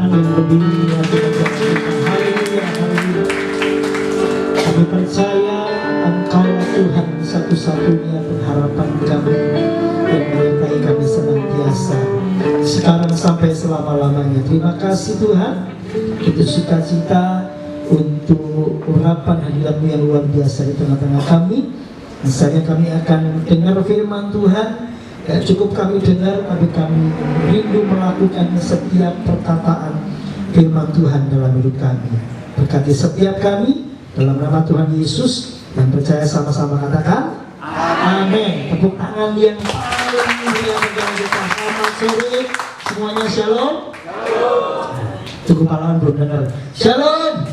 tangan yang berdiri. Haleluya, haleluya. Kami percaya Engkau Tuhan satu-satunya pengharapan kami yang menyertai kami senantiasa sekarang sampai selama-lamanya. Terima kasih Tuhan untuk sukacita, untuk urapan hadirat-Mu yang luar biasa di tengah-tengah kami. Misalnya kami akan dengar firman Tuhan. Gak cukup kami dengar, tapi kami rindu melakukan setiap perkataan firman Tuhan dalam hidup kami. Berkati setiap kami dalam nama Tuhan Yesus. Yang percaya sama-sama katakan amin. Tepuk tangan yang paling mulia bagi kita. Selamat sore semuanya, shalom. Cukup pahlawan belum dengar shalom.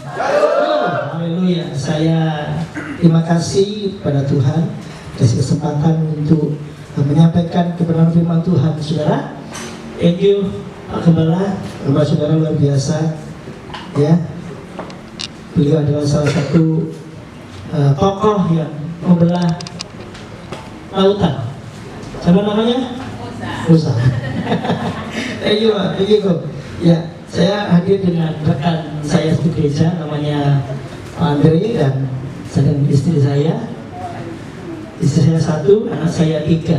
Haleluya. Saya terima kasih kepada Tuhan kasih kesempatan untuk menyampaikan kebenaran firman Tuhan, saudara. Thank you Pak Gembala, saudara luar biasa ya. Beliau adalah salah satu tokoh yang membelah lautan. Siapa namanya? Musa. Thank you Pak, thank you. Ya, saya hadir dengan rekan saya di gereja namanya Pak Andre dan istri saya. Istri saya 1, anak saya 3.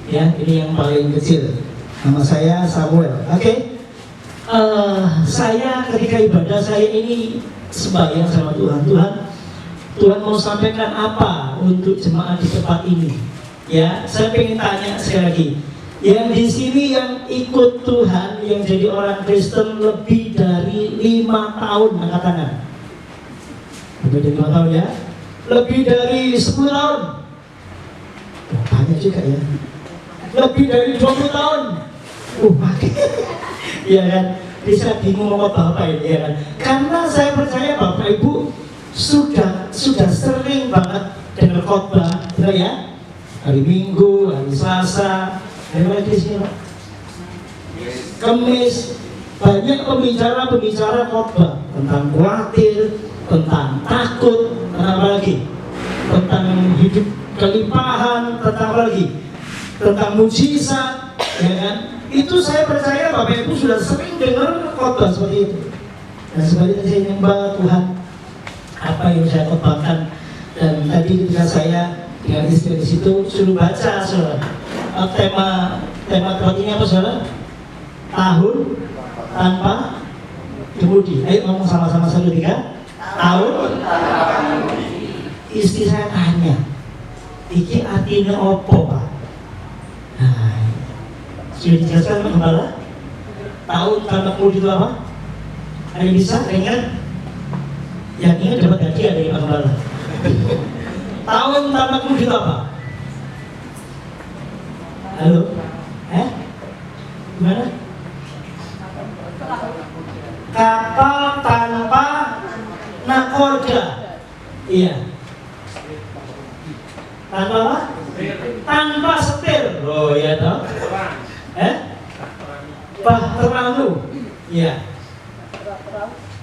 Ya, ini yang paling kecil. Nama saya Samuel. Oke. Saya ketika ibadah saya ini sembahyang sama Tuhan. Tuhan mau sampaikan apa untuk jemaat di tempat ini? Ya, saya pengen tanya sekali lagi. Yang di sini yang ikut Tuhan, yang jadi orang Kristen lebih dari 5 tahun, angkat tangan. Lebih dari 5 tahun ya? Lebih dari 10 tahun. Banyak juga ya. Lebih dari 20 tahun. Makin. Iya kan? Bisa bingung mau apa ini ya kan? Karena saya percaya Bapak Ibu sudah sering banget dengar khotbah, benar ya? Hari Minggu, hari Selasa, hari mana di sini Pak? Kamis, banyak pembicara khotbah tentang khawatir, tentang takut, tentang apa lagi? Tentang hidup kelimpahan, tentang apa lagi? Tentang mujizat, ya kan? Itu saya percaya Bapak Ibu sudah sering dengar khotbah seperti itu. Dan sebaliknya saya nyembah Tuhan apa yang saya khotbahkan. Dan tadi ketika saya dengan istri di situ suruh baca saudara. Tema tempat ini apa saudara? Tahun tanpa kemudi. Ayo ngomong sama-sama 1, 2, 3. Tahun tanpa kemudi. Istri saya tanya, iki artinya opo Pak? Nah, sudah dijelaskan Pak Gembala? Tahun tanpa kemudi itu apa? Ada yang bisa? Ingat? Yang ingat dapat hadiah dari Pak Gembala. Tahun tanpa kemudi itu apa? Halo? Gimana? Kapal tanpa nakoda. Iya. Tanpa apa? Tanpa setir. Oh iya toh? Bahteramu. Iya.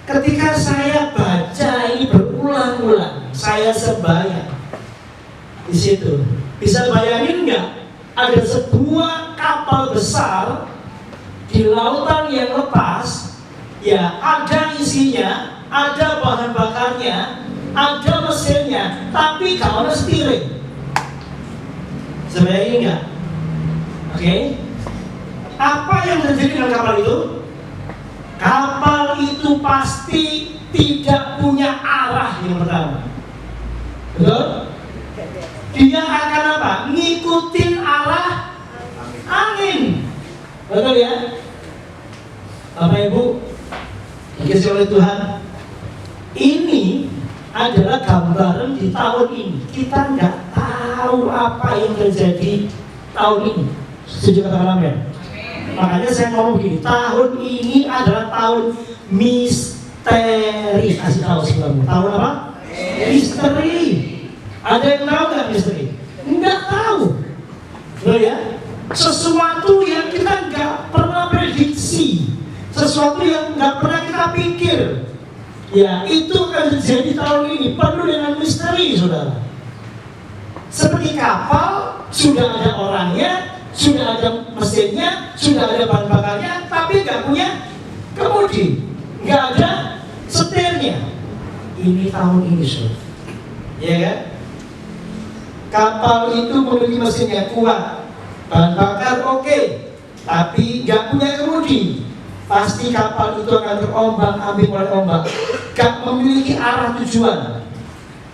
Ketika saya baca ini berulang-ulang, saya sembahyang di situ. Bisa bayangin nggak? Ada sebuah kapal besar di lautan yang lepas, ya ada isinya, ada bahan bakarnya, ada mesinnya, tapi kalau ada steering. Sebenarnya enggak. Oke. Apa yang terjadi dengan kapal itu? Kapal itu pasti tidak punya arah yang pertama. Betul? Dia akan apa? Ngikutin arah angin. Betul ya? Bapak Ibu, dikasih oleh Tuhan, ini adalah gambaran di tahun ini. Kita nggak tahu apa yang terjadi tahun ini. Setuju katakan amin? Makanya saya ngomong begini, tahun ini adalah tahun misteri. Kasih tahu sebelumnya. Tahun apa? Misteri. Ada yang tahu nggak misteri? Nggak tahu. Betul ya? Sesuatu yang kita nggak pernah prediksi, sesuatu yang nggak pernah kita pikir. Ya, itu akan terjadi tahun ini, penuh dengan misteri, saudara. Seperti kapal, sudah ada orangnya, sudah ada mesinnya, sudah ada bahan bakarnya, tapi nggak punya kemudi, nggak ada setirnya. Ini tahun ini, saudara, ya kan? Kapal itu memiliki mesin yang kuat, bahan bakar oke, tapi nggak punya kemudi. Pasti kapal itu akan terombang-ambing oleh ombak, gak memiliki arah tujuan.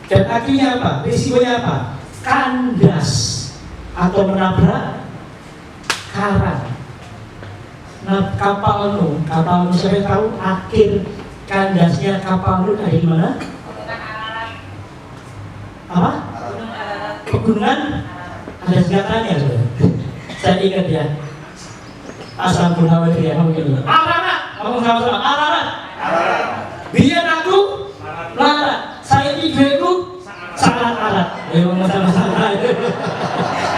Dan akhirnya apa? Risikonya apa? Kandas atau menabrak karang. Nah, kapal nu saya tahu akhir kandasnya kapal nu ada di mana? Apa? Pegunungan ada segatanya, saudara. Saya ingat ya. Asal Muhammad ya mungkin. Ararat, ngomong sama-sama. Ararat. Biar aku larat. Saya hidupku sangat arat. Ayo ngomong sama-sama.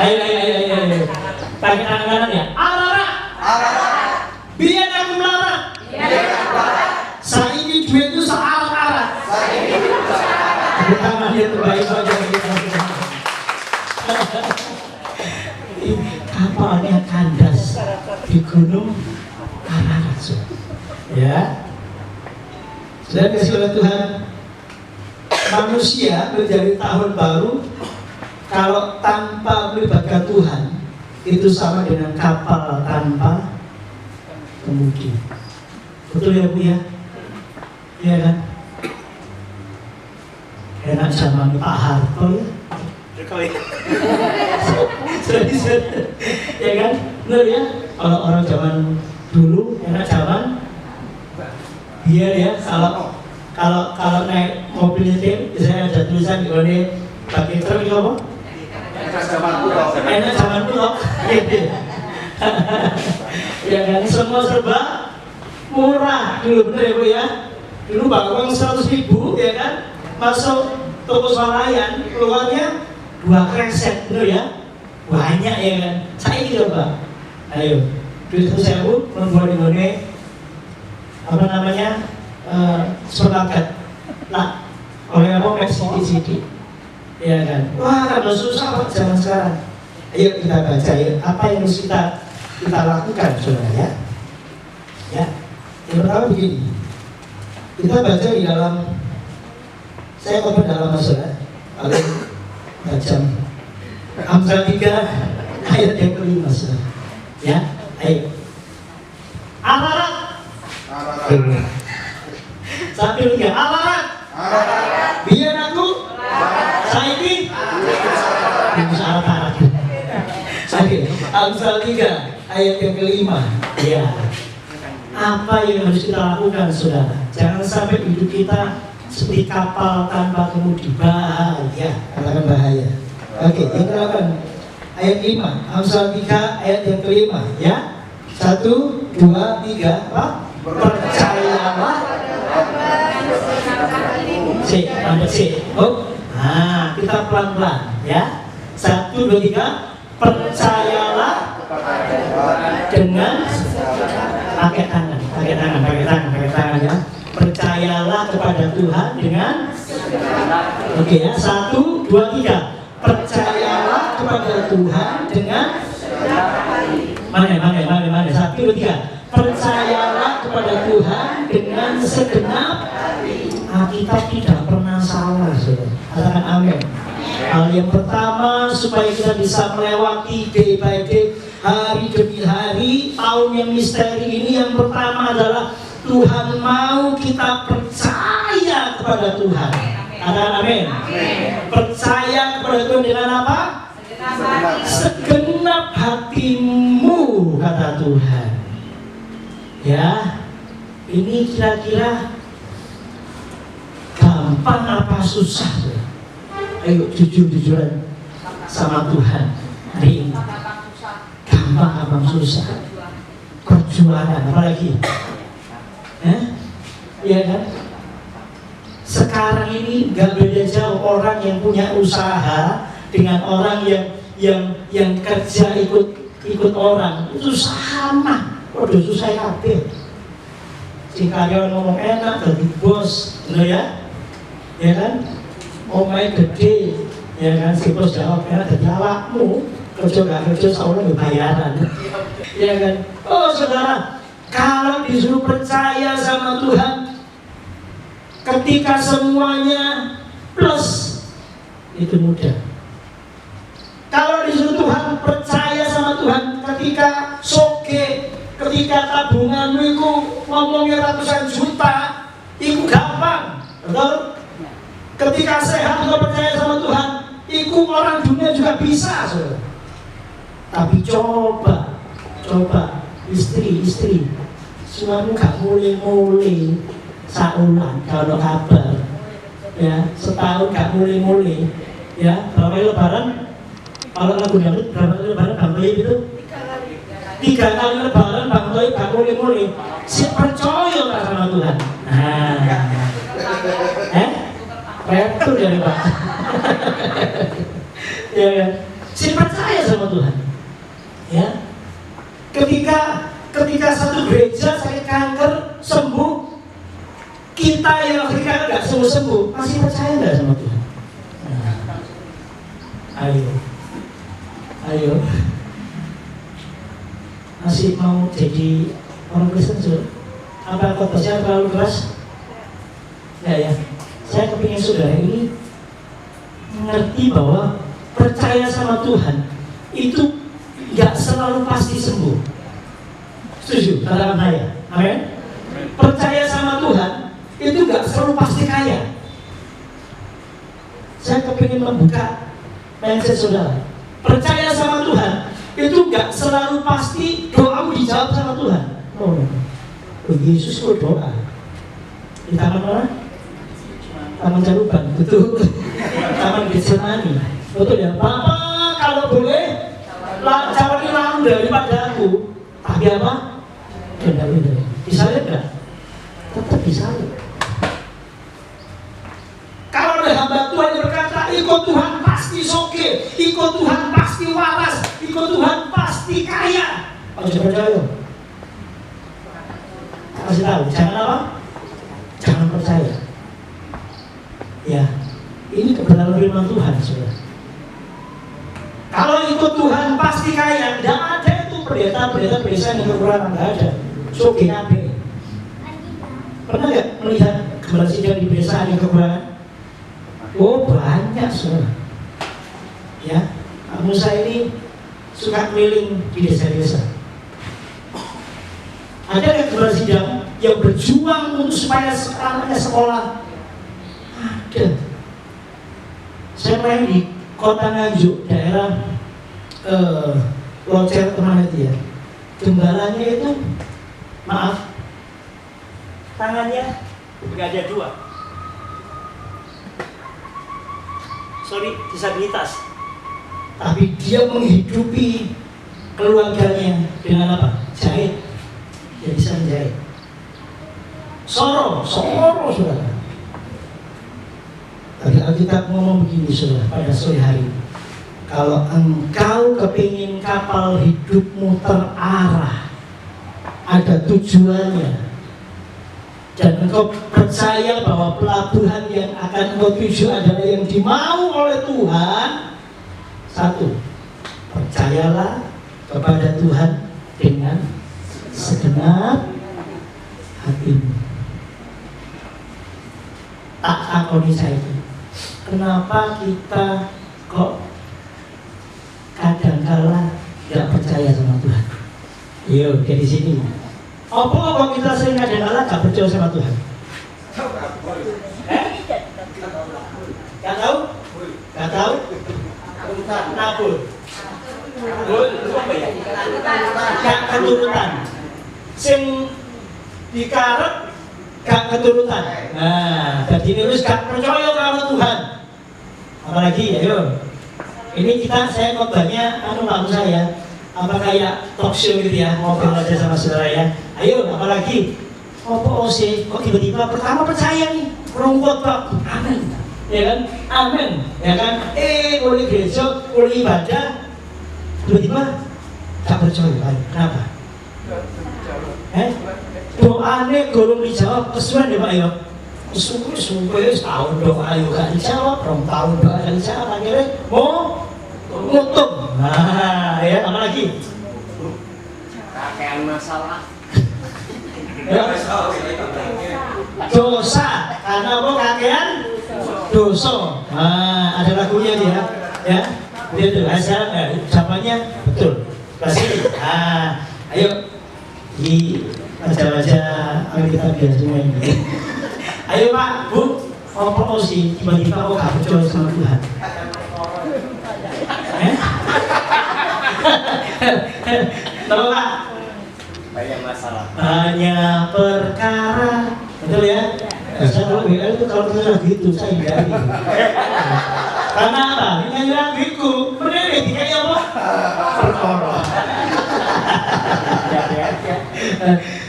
Ayo. Pakai tangan ya. Ararat. Biar aku melarat. Saya hidupku searat-arat. Tangannya terbaik saja kita. Kapalnya kandas di gunung Ararat, ya. Sudah kasih oleh Tuhan, manusia menjadi tahun baru kalau tanpa melibatkan Tuhan itu sama dengan kapal tanpa kemudi. Betul ya Bu ya? Iya kan? Enak zaman Pak Harto ya. Ya kan, benar ya. Kalau orang zaman dulu, enak zaman biar ya. Kalau naik mobil itu, misalnya ada tulisan di mana pakai truk itu apa? Enak zaman dulu. Ya kan, semua serba murah dulu, benar ya Bu ya. Dulu bawang 100.000 ya kan, masuk toko swalayan, keluarnya 2 kresek, benar ya. Banyak ya kan. Saya gitu Pak. Ayo, duit 1.000 membuat Indonesia apa namanya sepakat. Nah, oleh apa main sidik-sidik, ya kan. Wah, kalau susah Pak zaman sekarang. Ayo kita baca ya. Apa yang harus kita lakukan, saudara ya. Ya, yang pertama begini. Kita baca di dalam, saya open dalam masalah, paling baca Amsal 3 ayat yang kelima, ya, ayo. Ararat. Sambil tiga, Ararat. Biar aku. Saya ini. Bisa Ararat. Sambil Amsal 3 ayat yang kelima, ya. Apa yang harus kita lakukan, saudara? Jangan sampai hidup kita seperti kapal tanpa kemudi. Bahaya, katakan bahaya. Oke, yang ke-8 ayat 5, Amsal 3 ayat yang kelima, ya. 1, 2, 3, apa? Percayalah. Nah, kita pelan-pelan, ya. 1, 2, 3, percayalah dengan pakai tangan ya. Percayalah kepada Tuhan dengan oke ya. 1, 2, 3. Percayalah kepada Tuhan dengan mana 1, 2, 3. Percayalah kepada Tuhan dengan segenap Alkitab tidak pernah salah, saudara. Katakan amin. Hal yang pertama supaya kita bisa melewati day by day, hari demi hari, tahun yang misteri ini, yang pertama adalah Tuhan mau kita percaya kepada Tuhan. Katakan amin. Percaya kepada Tuhan dengan apa? Segenap hatimu, kata Tuhan. Ya, ini kira-kira gampang apa susah? Ayo jujur-jujuran sama Tuhan hari ini. Gampang apa susah? Perjuangan apalagi? Iya kan? Sekarang ini nggak beda jauh orang yang punya usaha dengan orang yang kerja ikut orang, itu sama. Udah susah kabeh. Si karyawan ngomong enak jadi bos, bener ya? Ya kan? Omai gede, ya kan? Si bos jawab enak jadi awakmu. Kerja gak kerja seolah bayaran. Ya kan? Oh saudara, Kalau disuruh percaya sama Tuhan, ketika semuanya plus, itu mudah. Kalau disuruh Tuhan percaya sama Tuhan, ketika soge, ketika tabunganmu itu ngomongnya ratusan juta, itu gampang, betul? Ketika sehat juga percaya sama Tuhan, itu orang dunia juga bisa, saudara. Tapi coba istri, suami gak mulai saulan kalau kabar, ya setahun gak mulai, ya berapa kali lebaran? Kalau lagu dangdut berapa kali lebaran Bang Toib itu? 3 kali lebaran Bang Toib gak mulai. Si percaya tak sama Tuhan? Retur dari Pak. Ya kan? Si percaya sama Tuhan. Ya. Ketika satu gereja sakit kanker sembuh, kita yang sakit kanker nggak sembuh, masih percaya nggak sama Tuhan? Ayo, masih mau jadi orang Kristen sudah? Apa khotbahnya terlalu keras? Ya. Saya kepingin saudara ini mengerti bahwa percaya sama Tuhan itu nggak selalu pasti sembuh. Setuju? Katakan saya. Amin. Percaya sama Tuhan itu nggak selalu pasti kaya. Saya kepingin membuka mindset saudara. Percaya sama Tuhan itu nggak selalu pasti doamu dijawab sama Tuhan. Oh, Yesus kok doa di tangan mana? Taman Caruban, betul. Taman Getsemani, betul ya. Bapak kalau boleh jawab langsung daripada aku. Tapi apa? Tidak. Disalib nggak? Tetap disalib. Kalau ada hamba Tuhan yang berkata, ikut Tuhan pasti soge, ikut Tuhan pasti waras, ikut Tuhan pasti kaya. Harus percaya. Kasih tahu, jangan apa? Jangan percaya. Ya, ini kebenaran firman Tuhan, saudara. Kalau ikut Tuhan pasti kaya, tidak ada itu pendeta desa yang kekurangan, tidak ada. Soge kabeh. Pernah nggak melihat gembala sidang di desa yang kekurangan? Oh banyak, saudara. Ya, Musa ini suka keliling di desa-desa. Ada nggak gembala sidang yang berjuang untuk supaya anaknya sekolah? Ada. Saya main di Kota Nganjuk, daerah Locer kemana itu ya. Gembalanya itu, maaf, tangannya nggak ada 2. Sorry, disabilitas. Tapi dia menghidupi keluarganya dengan apa? Jahit. Dia bisa menjahit. Soro saudara. Tadi Alkitab ngomong begini saudara pada sore hari. Kalau engkau kepingin kapal hidupmu terarah, ada tujuannya, dan engkau percaya bahwa pelabuhan yang akan engkau tuju adalah yang dimau oleh Tuhan, 1, percayalah kepada Tuhan dengan segenap hatimu. Tak takoni saya itu, kenapa kita kok kadang-kala tidak percaya sama Tuhan? Yuk, dari sini. Apa kita sering kadang-kala tidak percaya sama Tuhan? Gak tahu? Gak tahu? Nabur. Gak keturutan. Sing dikarep gak keturutan. Nah, jadi ini harus gak percaya sama Tuhan. Apalagi, ayo. Ini saya khotbahnya langsung saya. Apa kayak talk show gitu ya, ngobrol aja sama saudara ya. Ayo, apalagi. Apa sih? Kok tiba-tiba pertama percaya nih, orang khotbah. Amin. Ya kan? Amin. Ya kan? Boleh gereja, boleh ibadah. Tiba-tiba gak percaya. Kenapa? Doanya golong dijawab, kesuwen ya Pak ya. Kesuwen setahun doa juga gak dijawab, 2 tahun doa gak dijawab, akhirnya mau ngutung. Nah, ya apa lagi? Kakean masalah. Ya. Dosa, karena apa kakean? Dosa. Nah, ada lagunya dia, ya. Dia tuh asal, jawabannya betul. Kasih. Ayo di wajah-wajah kita biar semua ini. Ayo Pak, Bu, apa sih tiba-tiba kok gak percaya sama Tuhan? Tahu Pak? Banyak masalah. Banyak perkara, betul ya? Saya kalau WL itu kalau lagu itu saya hindari. Karena apa? Nyanyi lagu itu, bener kayak apa? Perkara.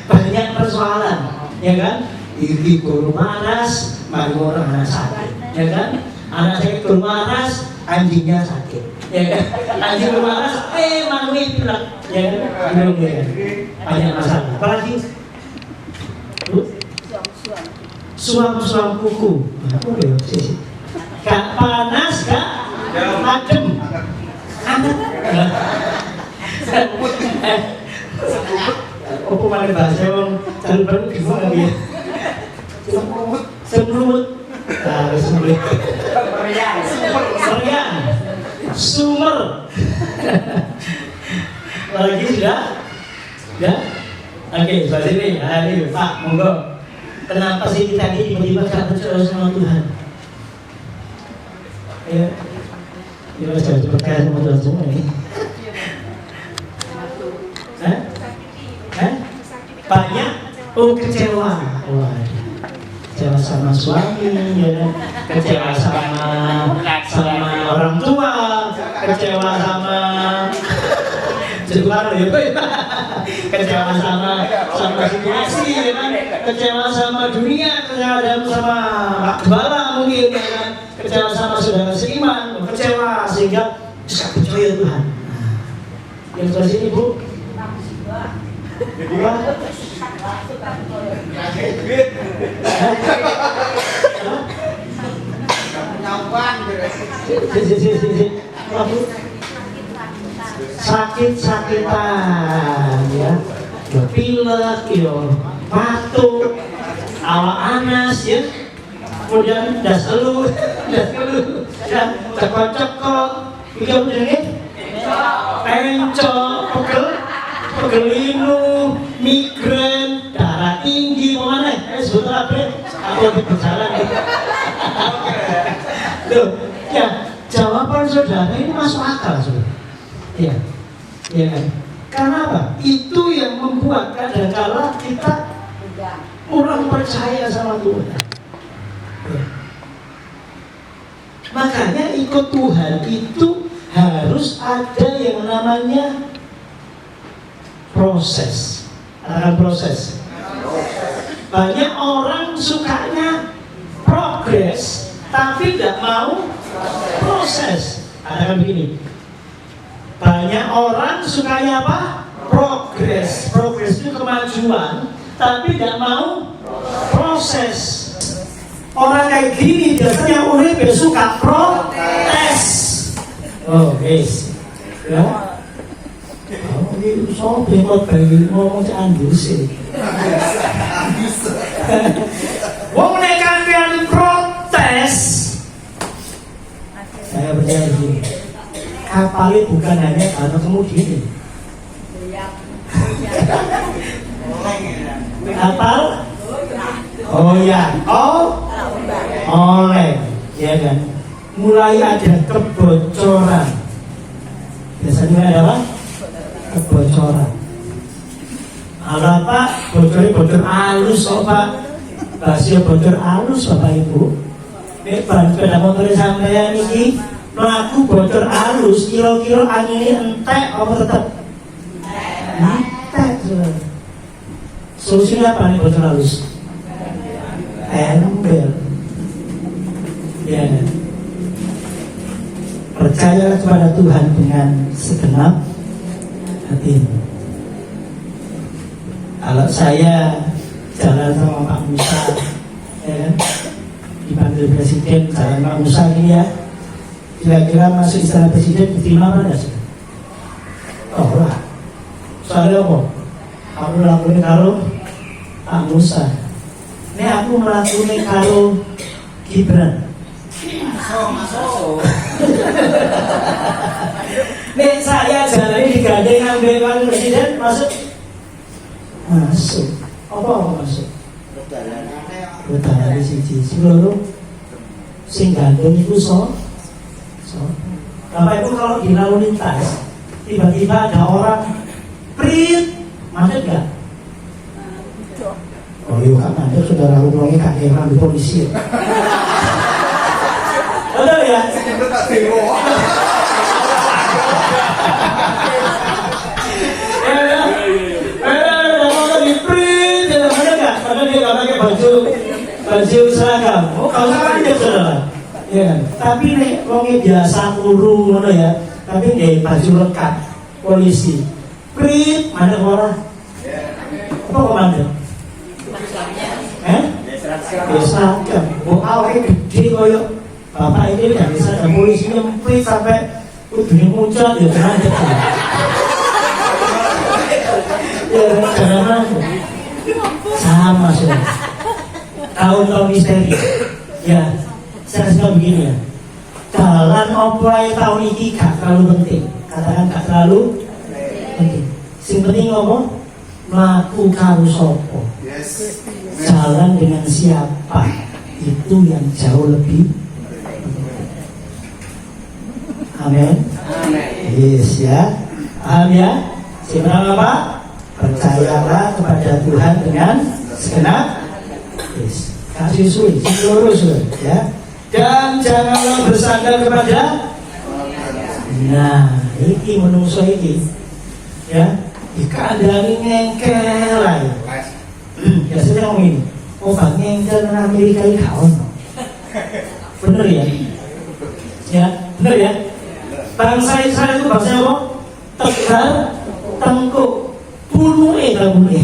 Banyak persoalan, ya kan? Iri guru maras, mari orang anak sakit, ya kan? Anak sakit guru maras, anjingnya sakit, ya kan? Anjing guru maras, manusia bilang, ya kan? Banyak masalah. Apalagi suam kuku, gak panas, gak adem, hangat. Apa mana bahasa orang calon baru gimana dia? Semrut, Meriang, Sumer. Lagi sudah? Ya? Oke, sebelah sini. Ini Pak, monggo. Kenapa sih kita ini tiba-tiba gak percaya sama Tuhan? Ya, kita coba percaya sama Tuhan semua ini. Banyak kecewa. Kecewa sama suami, ya, kecewa sama orang tua, kecewa sama kecewa sama situasi, ya kan? Kecewa sama dunia, kecewa sama Pak Gembala mungkin, ya kan? Kecewa sama saudara seiman, kecewa sehingga bisa percaya Tuhan. Yang sebelah sini Bu. Sakit-sakitan, ya, pilek, batuk, awak panas, ya, kemudian das elu, ya, cekok-cekok, pencok, pegel linu, migren, darah tinggi, mana? Sebetulnya apa? Aku berjalan. Loh, ya, jawaban saudara ini masuk akal, saudara. Ya, ya kan? Karena apa? Itu yang membuat kadang-kala kita kurang percaya sama Tuhan. Ya. Makanya ikut Tuhan itu harus ada yang namanya proses. Ada proses. Banyak orang sukanya progres, tapi tidak mau proses. Ada begini. Banyak orang sukanya apa? Progres. Progres itu kemajuan, tapi tidak mau proses. Orang kayak gini biasanya urip suka protes. Oh, guys. Ya. Oh, ini so bengkot bayi ngomong seandus sih. Wong nek kalian protes, saya percaya begini. Kapalnya bukan hanya karena kemudian. Kapal? Oh ya, oleh, ya kan. Mulai ada kebocoran. Biasanya ada apa? Kebocoran. Kalau Pak, bocor halus kok Pak. Basio bocor halus Bapak Ibu. Nek ban sepeda motor sampeyan iki mlaku bocor halus, kira-kira anginnya entek apa tetep? Entek. Solusinya apa nih bocor halus? Embel. Ya kan? Percayalah kepada Tuhan dengan segenap hatimu. Kalau saya jalan sama Pak Musa, ya kan? Dipanggil presiden, jalan Pak Musa ini ya, kira-kira masuk istana presiden diterima apa enggak sih? Oh lah, soalnya apa? Aku lakukan kalau Pak Musa. Nek aku mlakune karo Gibran. Masuk. Nek saya jalani digandeng ambil wakil presiden masuk. Apa masuk? Betul siji. Loro sing gandeng itu so. Bapak Ibu kalau di lalu lintas tiba-tiba ada orang prit, macet nggak? Oh iya kan macet, saudara ngomongnya kakek di polisi. Betul ya? Baju seragam, kalau sekarang dia saudara, ya kan? Tapi nih, wongnya biasa kurung, ngono ya. Tapi nih baju lekat polisi, prit, mana orang? Apa komandan? Ya seragam, awalnya gede koyok. Bapak ini dari seragam polisi nyemprit sampai udah muncul ya kena aja. Ya jangan sama saudara. Tahun-tahun misteri. Ya, saya suka begini ya. Jalan oplay tahun ini gak terlalu penting. Katakan gak terlalu penting. Yang penting ngomong mlaku karo sapa. Jalan dengan siapa itu yang jauh lebih. Amin. Yes ya. Paham ya? Siapa apa? Percayalah kepada Tuhan dengan segenap. Yes. Kasih suwi, lurus ya. Dan janganlah bersandar kepada. Nah, ini menungso ini, ya. Dikandani ngengkel lah. Biasanya ngomong ini, obat ngengkel di Amerika ini kawan. Bener ya? Ya, bener ya. Bangsa Israel itu bangsa apa? Tegar, tengkuk, puluhe tebel.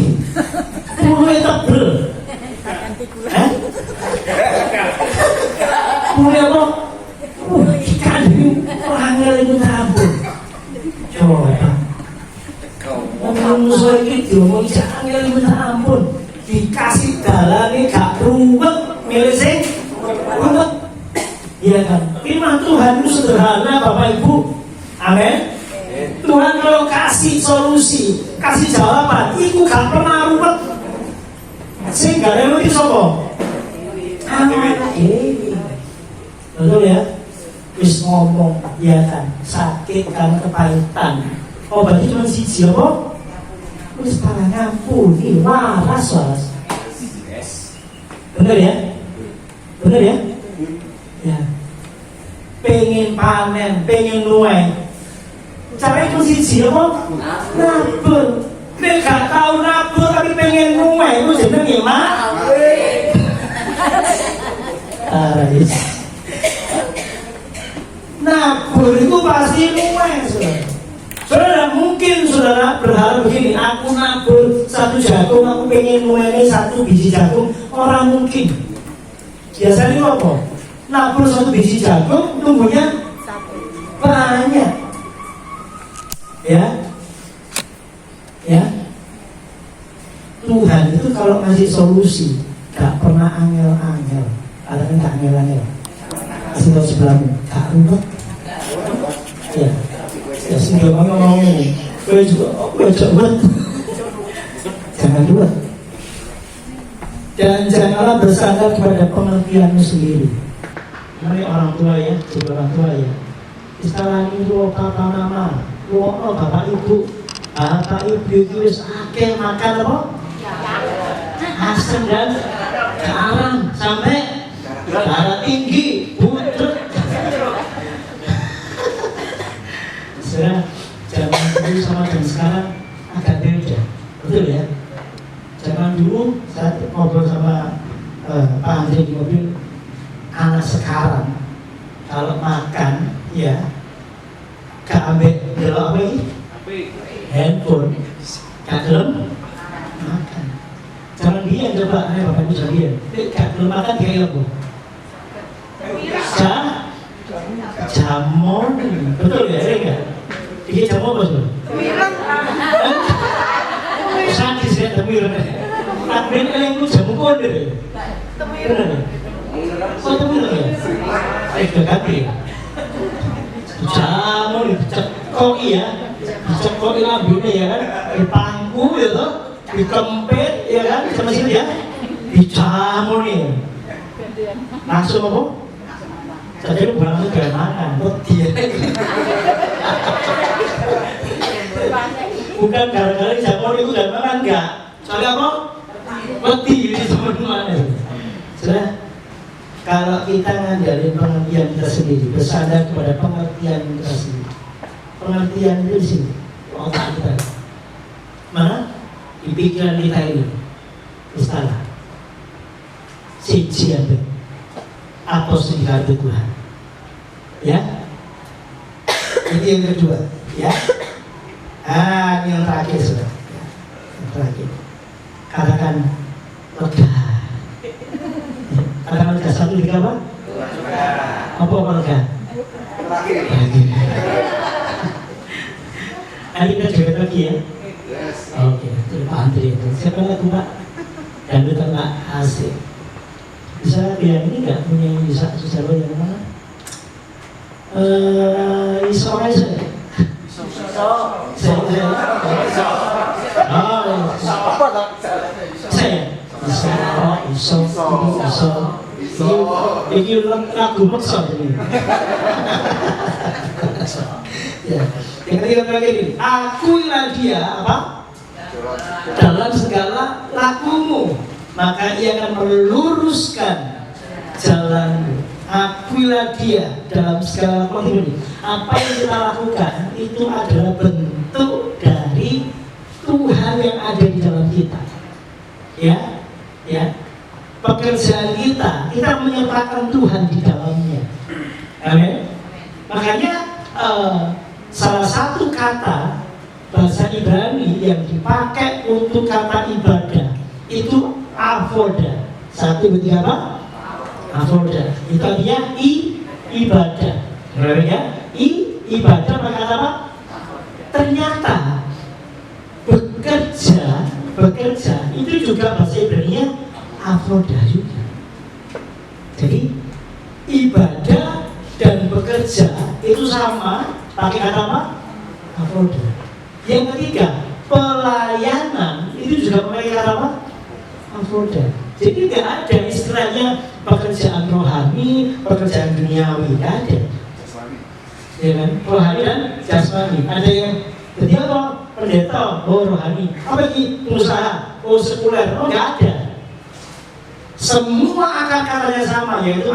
Mulai apa? Ikan orangnya lagi tabur. Coba. Ngomong soal itu, ngomong jangan lagi ampun. Dikasih dalan ini gak ruwet, milih sing ruwet. Iya kan? Firman Tuhan itu sederhana, Bapak Ibu. Amin. Tuhan kalau kasih solusi, kasih jawaban, itu gak pernah ruwet. Sehingga ada itu sopo. Betul ya? Wis ngomong ya kan, sakit kan kepahitan. Obatnya cuma siji apa? Wis parah ngampuni, waras. Bener ya? Bener ya? Ya. Pengen panen, pengen nuai. Caranya cuma siji apa? Nabur. Nek gak tau nabur tapi pengen nuai, itu jenenge mah. Nabur itu pasti nuai, saudara. Saudara, mungkin saudara berharap begini, aku nabur 1 jagung, aku pengen nuai 1 biji jagung. Orang mungkin. Biasanya apa? Nabur 1 biji jagung, tumbuhnya banyak. Ya. Tuhan itu kalau ngasih solusi gak pernah angel-angel. Katakan gak angel-angel. Kasih tau sebelahmu, gak ruwet. Ya, sudah ngomong ini. Gue juga, gue coba. Jangan ruwet. Dan janganlah bersandar kepada pengertianmu sendiri. Ini orang tua ya, jadi orang tua ya. Istilah ini lu papa mama, lu bapak ibu. Bapak ibu itu harus akil makan apa? Asam dan garam sampai darah tinggi, butrut. Sudah zaman dulu sama zaman sekarang agak beda, betul ya? Zaman dulu saya ngobrol sama Pak Andre di mobil, anak sekarang kalau makan ya gak ambil delok apa ini? Handphone, gak gelem makan. Jangan dia coba, ayo Bapak Ibu jangan dia. Gak gelem makan kayak apa? Jamon, betul ya? Enggak? Dia jamon apa tuh? Sadis ya, tapi takbir yang ku jamu konde. Bener. Oh bener ya. Ayo ganti. Jamu dicekoi ya. Dicekoi lambene ya kan. Dipangku ya toh. Dikempit ya kan sama sini ya. Dijamu nih. Langsung apa? Jadi bukan gak makan, dia. Bukan gara-gara jamu itu gak makan enggak. Soalnya apa? Wedi ini teman-teman. Sudah. Kalau kita ngandalin pengertian kita sendiri, bersandar kepada pengertian kita sendiri. Pengertian itu di sini, otak kita. Mana? Di pikiran kita ini. Istilah. Siji yang apos di hati Tuhan. Ya. Ini yang kedua, ya. Ini yang terakhir sudah. Yang terakhir. Katakan lega. Katakan lega. Satu tiga apa? Apa lega? Terakhir. Nanti kita joget lagi ya. Oke, itu Pak Andri itu. Siapa lagi Pak? Dan itu Pak Asik. Bisa yang ini nggak punya yang bisa susah yang mana? Iso. Ini lagu maksa ini. Ya, yang ketiga terakhir ini. Akuilah dia apa? Dalam segala lakumu, maka ia akan meluruskan jalanmu. Akuilah dia dalam segala lakumu. Apa yang kita lakukan itu adalah bentuk dari Tuhan yang ada di dalam kita. Ya, ya. Pekerjaan kita menyertakan Tuhan di dalamnya. Amin. Makanya salah satu kata bahasa Ibrani yang dipakai untuk kata ibadah itu avoda. Satu berarti apa? Avoda. Itu artinya ibadah. Benar ya? Ibadah pakai kata apa? Ternyata bekerja itu juga bahasa Ibrani avoda juga. Jadi ibadah dan bekerja itu sama, pakai kata apa? Avoda. Yang ketiga, pelayanan itu juga pakai kata apa? Avoda. Jadi tidak ada istilahnya pekerjaan rohani, pekerjaan duniawi, tidak ada. Ya kan? Rohani dan jasmani. Ada yang jadi apa? Pendeta, oh rohani. Apa ini? Pengusaha, oh sekuler, oh tidak ada. Semua akar katanya sama, yaitu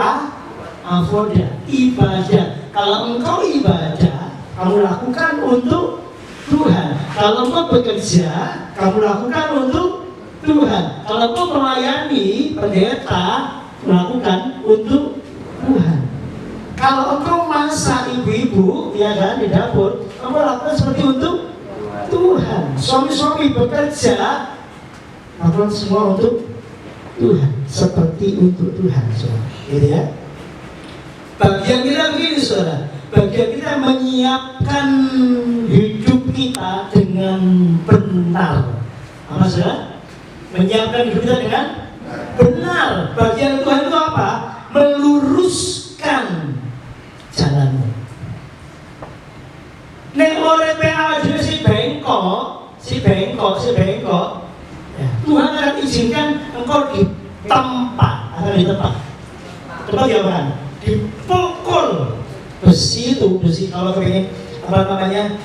avoda, ibadah. Kalau engkau ibadah, kamu lakukan untuk Tuhan. Kalau engkau bekerja, kamu lakukan untuk Tuhan. Kalau engkau melayani pendeta, melakukan untuk Tuhan. Kalau engkau masak ibu-ibu, ya kan, di dapur, kamu lakukan seperti untuk Tuhan. Suami-suami bekerja, lakukan semua untuk Tuhan, seperti untuk Tuhan, saudara. Gitu ya. Bagian kita begini, saudara. Bagian kita menyiapkan hidup kita dengan benar. Apa saudara? Menyiapkan hidup kita dengan benar. Bagian Tuhan itu apa? Meluruskan jalanmu. Nek ora PA si bengkok. Ya. Tuhan akan izinkan engkau ditempa atau tempat ya kan? Dipukul besi kalau kepengen apa namanya,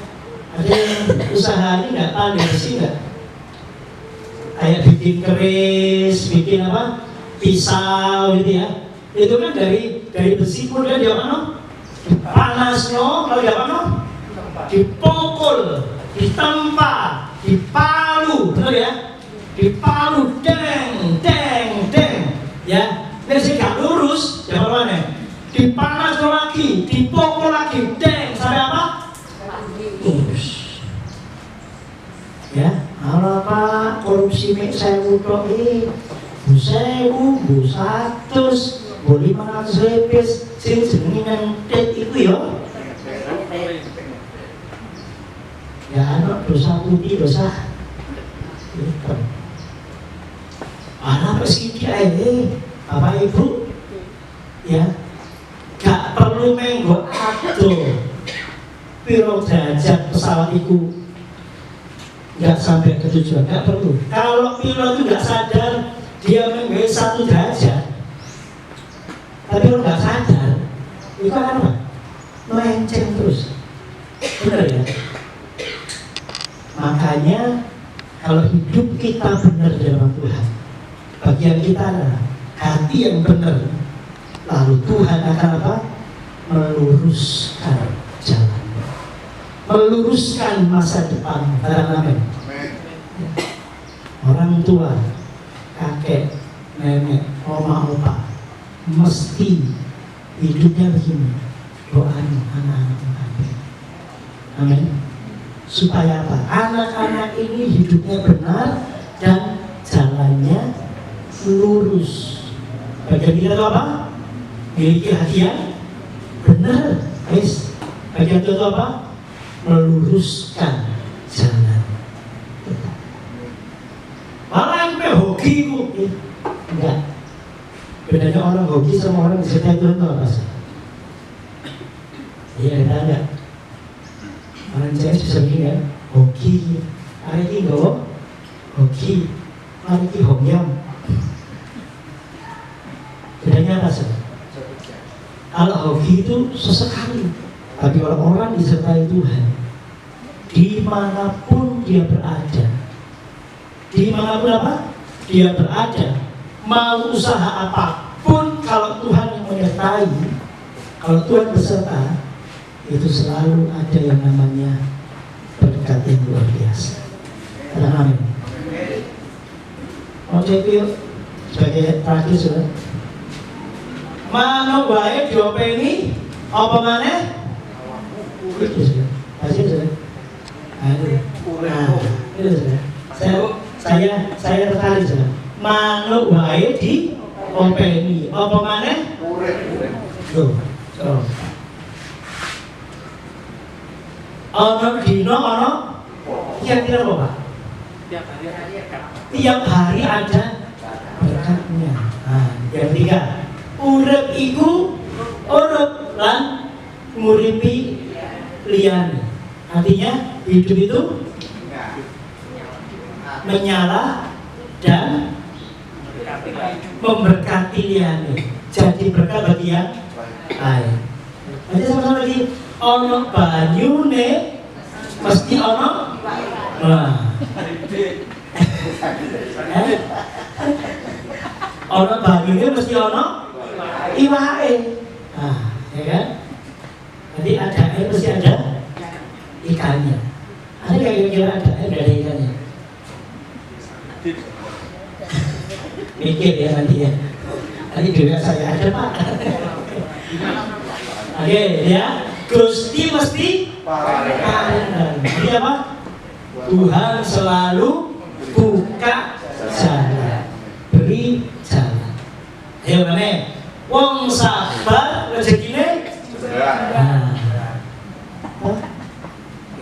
ada yang usaha ini nggak pandai besi nggak, kayak bikin keris, bikin apa, pisau gitu ya, itu kan dari besi, kemudian dia apa, panas no, kalau dia apa, dipukul, ditempa, dipalu, betul ya? Dipalu, deng, ya. Ini sih gak lurus, jawabannya. Dipanas lagi, dipukul lagi, deng, sampai apa? Lurus. Ya, kalau Pak korupsi mek sewu tok iki, 1000, 100, 500 lepes, sing jenenge nentet iku ya. Ya, anak dosa putih, dosa hitam. Bapak Ibu, ya, gak perlu menggo aduh piro derajat pesawat itu nggak sampai ke tujuan, nggak perlu. Kalau pilot itu nggak sadar dia menggo 1 derajat, tapi kalau nggak sadar itu akan apa? Melenceng terus, benar ya? Makanya kalau hidup kita benar di dalam Tuhan, bagian kita adalah hati yang benar, lalu Tuhan akan apa? Meluruskan jalan, meluruskan masa depan. Amin. Orang tua, kakek, nenek, oma, opa mesti hidupnya begini, doain anak-anak. Amin. Supaya apa? Anak-anak ini hidupnya benar dan jalannya lurus. Bagian kita itu apa? Miliki hati yang benar. Guys, bagian itu apa? Meluruskan jalan. Malah yang hoki itu enggak. Bedanya orang hoki sama orang disertai Tuhan itu apa sih? Iya, ada. Orang Jawa bisa begini kan? Hoki, hari ini enggak hoki, hari ini hongyam. Bedanya apa sih? Kalau hoki itu sesekali, tapi orang-orang disertai Tuhan, dimanapun dia berada, dimanapun apa? Dia berada, mau usaha apapun, kalau Tuhan yang menyertai, kalau Tuhan beserta, itu selalu ada yang namanya berkat yang luar biasa. Amin. Mau cek yuk sebagai terakhir sudah. Mana baik diopeni apa mana? Itu sudah. Kasih sudah. Aduh. Nah, itu sudah. Saya tertarik sudah. Mana baik diopeni apa mana? Tuh. So. Ono dino ono kira-kira apa Pak? Tiap hari ada berkatnya. Nah, yang ketiga, urip iku urip lan nguripi liyane. Artinya hidup itu menyala dan memberkati liyane. Jadi berkat bagi yang lain. Nanti sama-sama lagi, ono banyune mesti ono. Nah. Ono banyune mesti ono iwake. Nah, ya kan? Jadi ada air mesti ada ikannya. Ada nggak kira-kira ada air dari ikannya? Mikir ya nanti ya. Nanti juga saya ada Pak. Oke ya, Gusti mesti paringan. Jadi apa? Tuhan selalu buka jalan, beri jalan. Ayo mana? Wong sabar rezekine. Nah,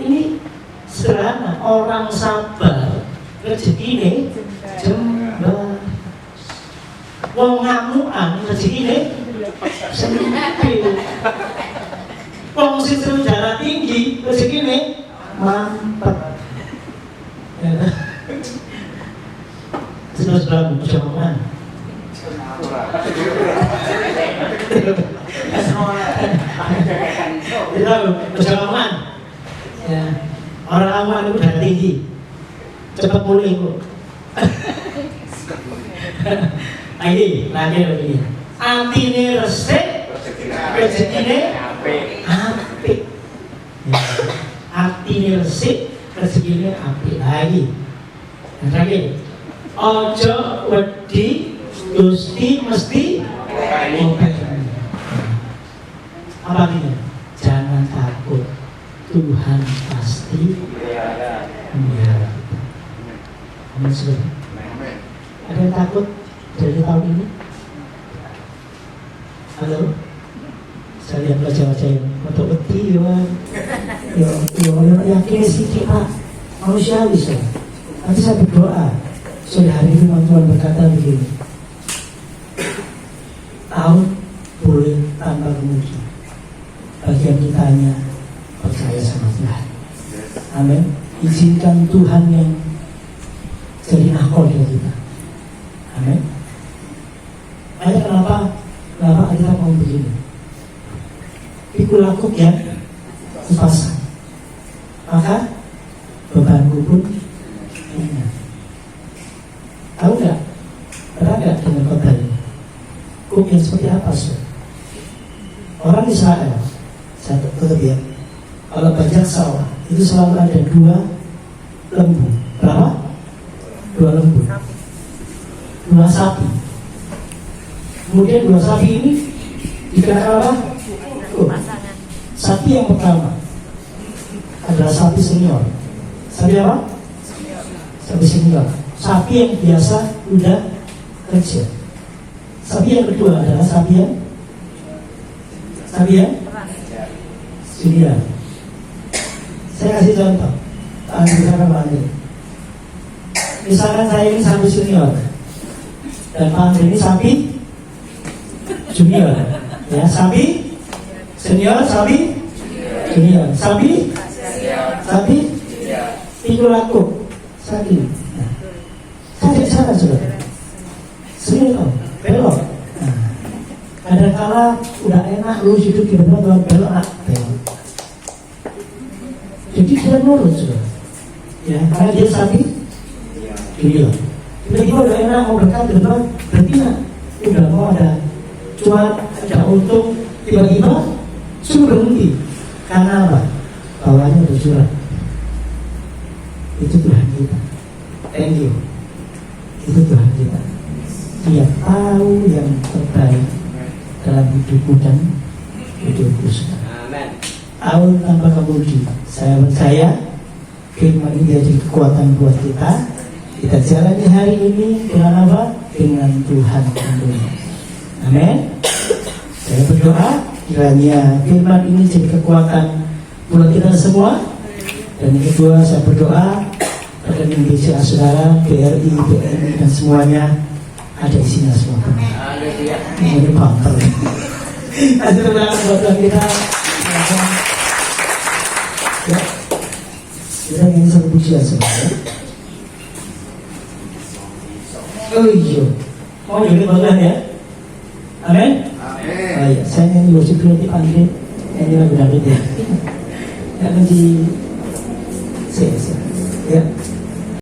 ini sederhana. Orang sabar rezekine jembar. Wong ngamukan rezekine sempit. Wong sing darah tinggi rezekine mampet. Terus berapa perjuangan? Perjuangan. Ya, orang awan itu darah tinggi, cepat pulih kok. Lagi lagi. Antine resik, rezekine apik. Antine resik, rezekine apik. Lagi. Lagi. Ojo wedi, Gusti mesti ngopeni. Apa artinya? Jangan takut, Tuhan pasti memelihara kita. Amin. Ada yang takut dari tahun ini? Halo? Saya lihat wajah-wajah yang untuk wedi ya yakin sih Pak, manusiawi sih. Nanti saya berdoa. Sore hari ini Tuhan berkata begini, tahun boleh tanpa kemudi. Bagian kita hanya percaya sama Tuhan. Amin. Izinkan Tuhan yang jadi nakoda kita. Amin. Makanya kenapa kita mau begini? Pikul lakup ya, kupasang. Maka bebanku pun ringan. Tahu nggak? Pernah nggak dengan kota ini? Kuk yang seperti apa sih? Orang Israel, saya tutup ya. Kalau bajak sawah itu selalu ada 2 lembu. Berapa? 2 lembu. 2 sapi. Kemudian 2 sapi ini dikira apa? Sapi yang pertama adalah sapi senior. Sapi apa? Sapi senior. Sapi yang biasa udah kecil. Sapi yang kedua adalah sapi yang senior. Saya kasih contoh. Misalkan Pak Andri. Misalkan saya ini sapi senior dan Pak Andri ini sapi junior. Ya, sapi senior, sapi junior, sapi pikul lakup, sapi. Nah, saya di sana sudah. Senior, belok. Nah, kadang-kala udah enak lu hidup di belok, belok. Jadi dia nurut sudah. Ya, karena dia sapi junior. Tiba-tiba udah enak mau berkat di depan, berarti udah mau ada cuma ada untung, tiba-tiba suruh berhenti. Karena apa? Bawahnya udah curang. Itu Tuhan kita. Thank you. Itu Tuhan kita. Dia tahu yang terbaik dalam hidupku dan hidupku sekarang. Amen. Tahu tanpa kemudi. Saya percaya firman ini jadi kekuatan buat kita. Kita jalani hari ini dengan apa? Dengan Tuhan tentunya. Amin. Saya berdoa kiranya firman ini jadi kekuatan buat kita semua. Dan yang kedua, saya berdoa rekening BCA saudara, BRI, BNI dan semuanya ada isinya semua. Ini bumper. Kasih tepuk buat Tuhan kita. Ya, kita ingin satu pujian sebenarnya. Oh iya, mau jadi bagian ya. Amin. Oh iya, saya nyanyi worship kreatif Andri, nyanyi lagu David ya. Ya, nanti saya, ya.